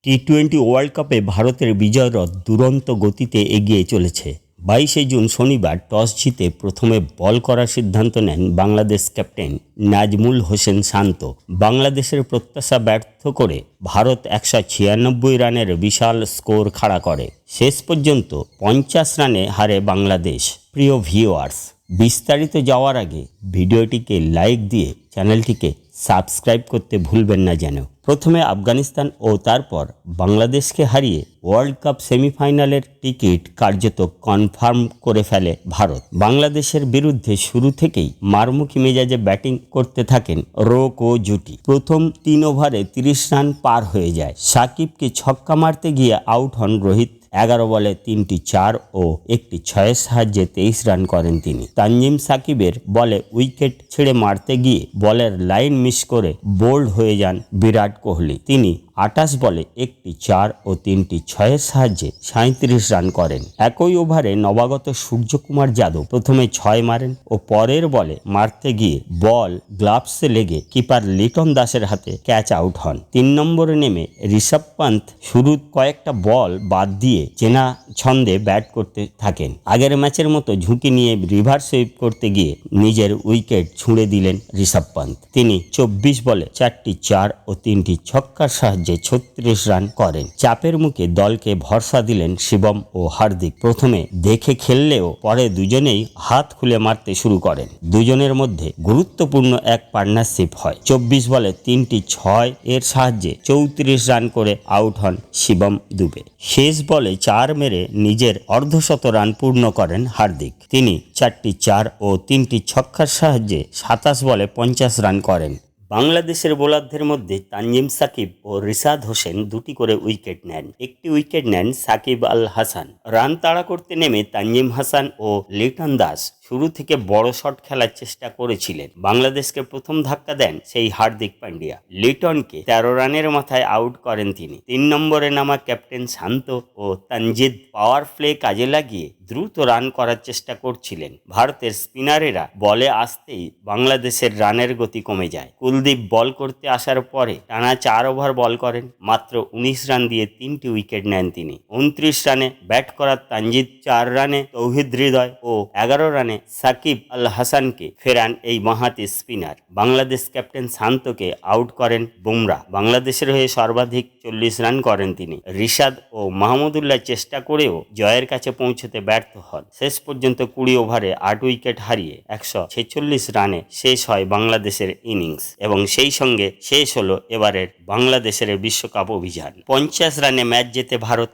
টি-20 world কাপে ভারতের বিজয় রথ দুরন্ত গতিতে এগিয়ে চলেছে। 22শে জুন শনিবার টস জিতে প্রথমে বল করার সিদ্ধান্ত নেন বাংলাদেশ ক্যাপ্টেন নাজমুল হোসেন শান্ত। বাংলাদেশের প্রত্যাশা ব্যর্থ করে ভারত 196 রানের বিশাল স্কোর খাড়া করে। শেষ পর্যন্ত 50 রানে হারে বাংলাদেশ। প্রিয় ভিউয়ার্স, বিস্তারিত যাওয়ার আগে ভিডিওটিকে লাইক দিয়ে চ্যানেলটিকে সাবস্ক্রাইব করতে ভুলবেন না যেন। প্রথমে আফগানিস্তান ও তারপর বাংলাদেশকে হারিয়ে ওয়ার্ল্ড কাপ সেমিফাইনালের টিকিট কার্যত কনফার্ম করে ফেলে ভারত। বাংলাদেশের বিরুদ্ধে শুরু থেকেই মারমুখী মেজাজে ব্যাটিং করতে থাকেন রোক ও জুটি। প্রথম 3 ওভারে 30 রান পার হয়ে যায়। সাকিবকে ছক্কা মারতে গিয়ে আউট হন রোহিত। 11 বলে 3টি 4 ও 1টি 6-এর সাহায্যে 23 রান করেন তিনি। তানজিম সাকিবের বলে উইকেট ছেড়ে মারতে গিয়ে বলের লাইন মিস করে বোল্ড হয়ে যান বিরাট কোহলি। তিনি 28 বলে 1টি 4 ও 3টি 6-এর সাহায্যে 37 রান করেন। একই ওভারে নবাগত সূর্যকুমার যাদব প্রথমে 6 মারেন ও পরের বলে মারতে গিয়ে বল গ্লাভসে লেগে কিপার লিটন দাসের হাতে ক্যাচ আউট হন। 3 নম্বরে নেমে ঋষভ পান্ত শুরুর কয়েকটা বল বাদ দিয়ে চেনা ছন্দে ব্যাট করতে থাকেন। আগের ম্যাচের মতো ঝুঁকি নিয়ে রিভার্স সুইপ করতে গিয়ে নিজের উইকেট ছুঁড়ে দিলেন ঋষভ পান্ত। তিনি 24 বলে 4টি 4 ও 3টি ছক্কার সাহায্যে 36 রান করেন। চাপের মুখে দলকে ভরসা দিলেন শিবম ও হার্দিক। প্রথমে দেখে খেললেও পরে দুজনেই হাত খুলে মারতে শুরু করেন। দুজনের মধ্যে গুরুত্বপূর্ণ এক পার্টনারশিপ হয়। 24 বলে 3টি 6 এর সাহায্যে 34 রান করে আউট হন শিবম দুবে। শেষ বলে 4 মেরে নিজের অর্ধশত রান পূর্ণ করেন হার্দিক। তিনি 4টি 4 ও 3টি ছক্কার সাহায্যে 27 বলে 50 রান করেন। বাংলাদেশের বোলারদের মধ্যে তানজিম সাকিব ও রিশাদ হোসেন 2টি করে উইকেট নেন। একটি উইকেট নেন সাকিব আল হাসান। রান তাড়া করতে নেমে তানজিম হাসান ও লিটন দাস শুরু থেকে বড় শট খেলার চেষ্টা করেছিলেন। বাংলাদেশকে প্রথম ধাক্কা দেন সেই হার্দিক পান্ডিয়া। লিটনকে 13 রানের মাথায় আউট করেন তিনি। 3 নম্বরে নামা ক্যাপ্টেন শান্ত ও তানজিদ পাওয়ার প্লে কাজে লাগিয়ে দ্রুত রান করার চেষ্টা করছিলেন। ভারতের স্পিনারেরা বলে আসতেই বাংলাদেশের রানের গতি কমে যায়। কুলদীপ বল করতে আসার পরে টানা 4 ওভার বল করেন। মাত্র 19 রান দিয়ে 3টি উইকেট নেন তিনি। 29 রানে ব্যাট করা তানজিদ 4 রানে তৌহিদ হৃদয় ও 11 রানে সাকিব আল হাসানকে ফেরান এই বাঁহাতি স্পিনার। বাংলাদেশ ক্যাপ্টেন শান্তকে আউট করেন বুমরা। বাংলাদেশের হয়ে সর্বাধিক 40 রান করেন তিনি। রিশাদ ও মাহমুদুল্লাহ চেষ্টা করেও জয়ের কাছে পৌঁছতে ব্যর্থ হন। শেষ পর্যন্ত 20 ওভারে 8 উইকেট হারিয়ে 146 রানে শেষ হয় বাংলাদেশের ইনিংস এবং সেই সঙ্গে শেষ হলো এবারের বাংলাদেশের বিশ্বকাপ অভিযান। 50 রানে ম্যাচ জেতে ভারত